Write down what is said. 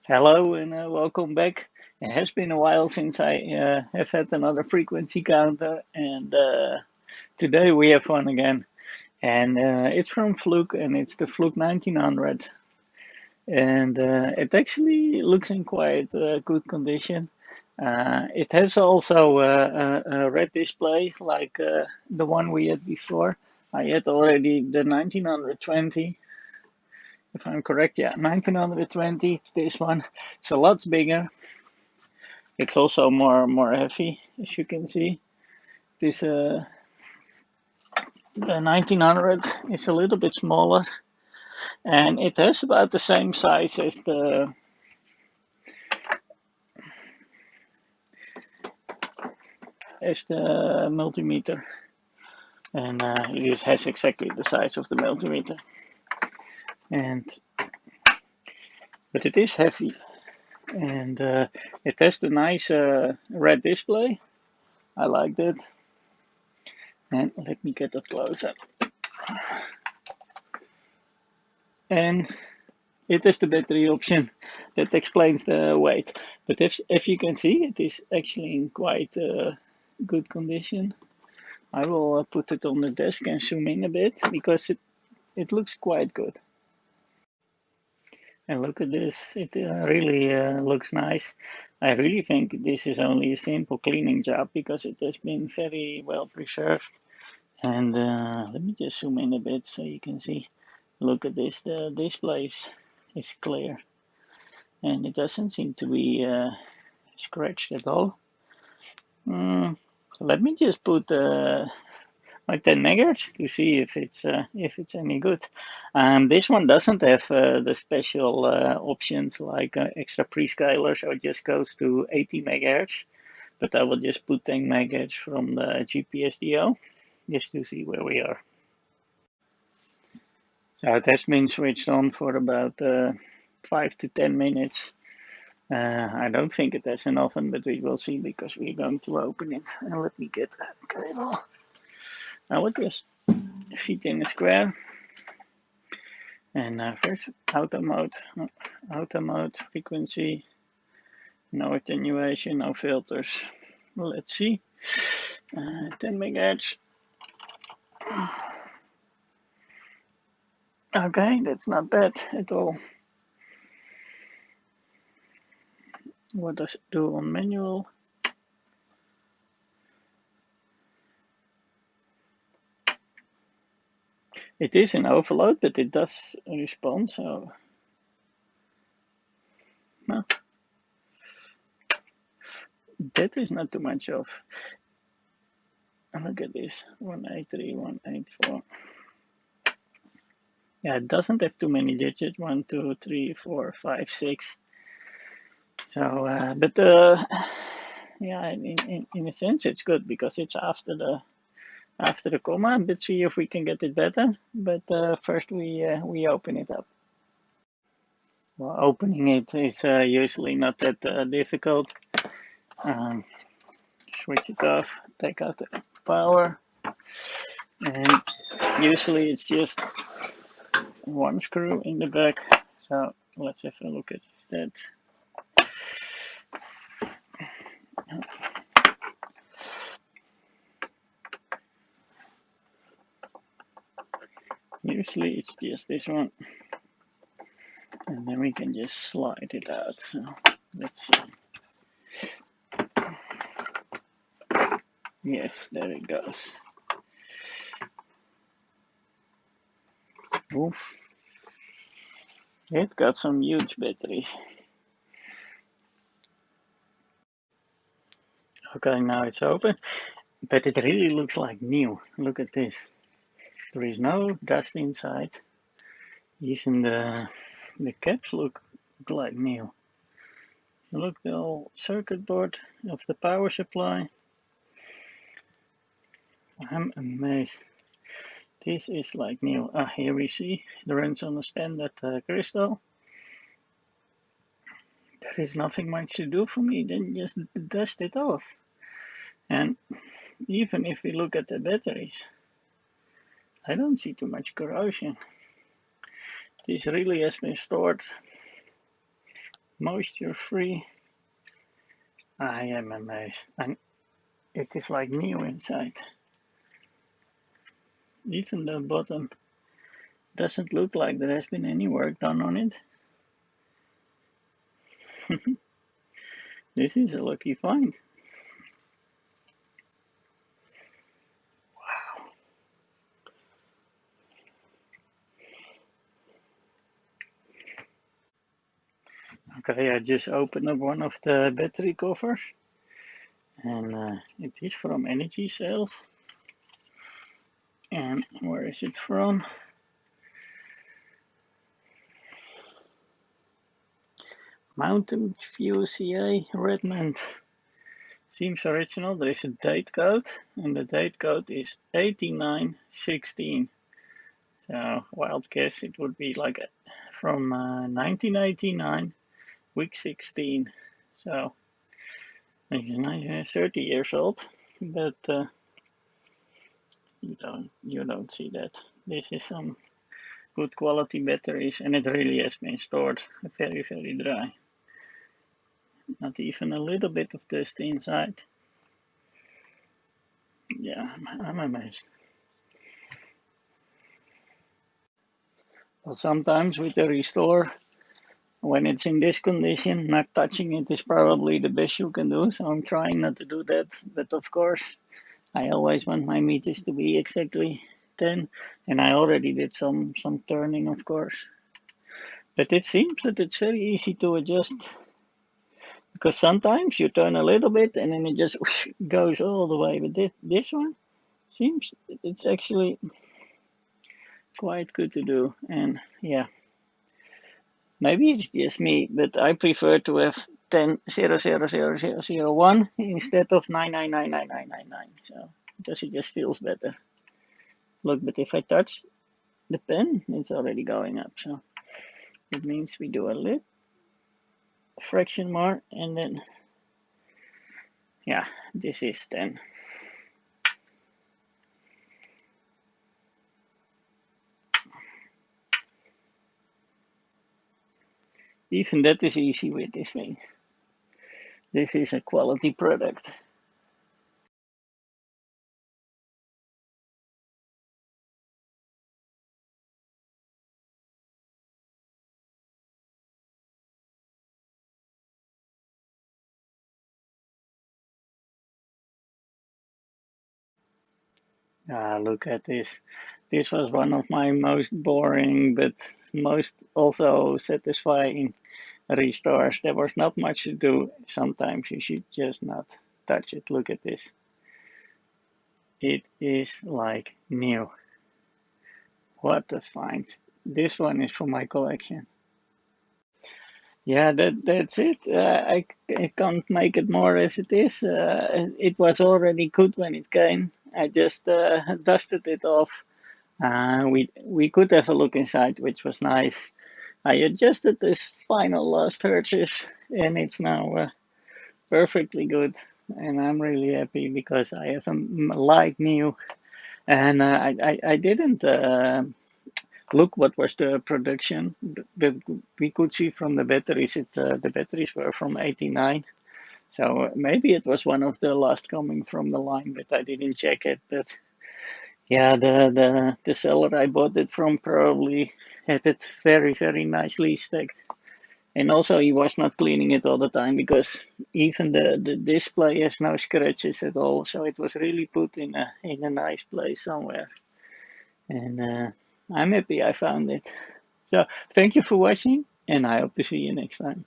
Hello and welcome back. It has been a while since I have had another frequency counter, and today we have one again. And it's from Fluke, and it's the Fluke 1900. And it actually looks in quite good condition. It has also a red display like the one we had before. I had already the 1920, if I'm correct. Yeah, 1920. It's this one. It's a lot bigger. It's also more heavy, as you can see. This the 1900 is a little bit smaller, and it has about the same size as the multimeter, and it has exactly the size of the multimeter. And but it is heavy, and it has the nice red display. I like that. And let me get that closer. And it is the battery option that explains the weight. But if you can see, it is actually in quite good condition. I will put it on the desk and zoom in a bit because it looks quite good. And look at this, it really looks nice. I really think this is only a simple cleaning job because it has been very well preserved. And let me just zoom in a bit so you can see. Look at this, the display is clear. And it doesn't seem to be scratched at all. Let me just put like 10 megahertz to see if it's any good. This one doesn't have the special options like extra prescaler, so it just goes to 80 megahertz. But I will just put 10 megahertz from the GPSDO just to see where we are. So it has been switched on for about 5 to 10 minutes. I don't think it has an oven, but we will see because we're going to open it. And let me get a cable. I will just fit in a square. And first, auto mode, frequency, no attenuation, no filters. Well, let's see. 10 megahertz. Okay, that's not bad at all. What does it do on manual? It is in overload, but it does respond, so no, that is not too much off. Look at this, 183, 184. Yeah, it doesn't have too many digits, 1, 2, 3, 4, 5, 6. So, but yeah, in a sense, it's good because it's after the comma. But see if we can get it better. But first, we open it up. Well, opening it is usually not that difficult. Switch it off, take out the power, and usually it's just one screw in the back. So let's have a look at that. Usually it's just this one, and then we can just slide it out. So let's see. Yes, there it goes. Oof. It got some huge batteries. Okay, now it's open, but it really looks like new. Look at this. There is no dust inside. Even the caps look like new. Look, the whole circuit board of the power supply. I'm amazed. This is like new. Here we see the runs on the standard crystal. There is nothing much to do for me than just dust it off. And even if we look at the batteries, I don't see too much corrosion. This really has been stored moisture free. I am amazed. And it is like new inside. Even the bottom doesn't look like there has been any work done on it. This is a lucky find. Okay, I just opened up one of the battery covers, and it is from Energy Sales. And where is it from? Mountain View CA Redmond. Seems original. There is a date code, and the date code is 8916. So, wild guess, it would be like from 1989, week 16. So, it's 30 years old, but you don't see that. This is some good quality batteries, and it really has been stored very, very dry. Not even a little bit of dust inside. Yeah, I'm amazed. Well, sometimes with the restore, when it's in this condition, not touching it is probably the best you can do. So I'm trying not to do that. But of course, I always want my meters to be exactly 10, and I already did some turning, of course. But it seems that it's very easy to adjust, because sometimes you turn a little bit and then it just goes all the way. But this one seems it's actually quite good to do. And yeah, maybe it's just me, but I prefer to have 10 0 0 0 0 0 1 instead of 9 9 9 9 9 9 9. So because it just feels better. Look, but if I touch the pen, it's already going up. So it means we do a little fraction more, and then yeah, this is 10. Even that is easy with this thing. This is a quality product. Ah, look at this. This was one of my most boring but most also satisfying restores. There was not much to do. Sometimes you should just not touch it. Look at this. It is like new. What a find. This one is for my collection. Yeah, that's it. I can't make it more as it is. It was already good when it came. I just dusted it off. We could have a look inside, which was nice. I adjusted this final last hertzes, and it's now perfectly good. And I'm really happy because I have a light new, and I didn't look what was the production, but we could see from the batteries the batteries were from 89. So maybe it was one of the last coming from the line, but I didn't check it. But yeah, the seller I bought it from probably had it very, very nicely stacked. And also he was not cleaning it all the time, because even the display has no scratches at all. So it was really put in a nice place somewhere. And I'm happy I found it. So thank you for watching, and I hope to see you next time.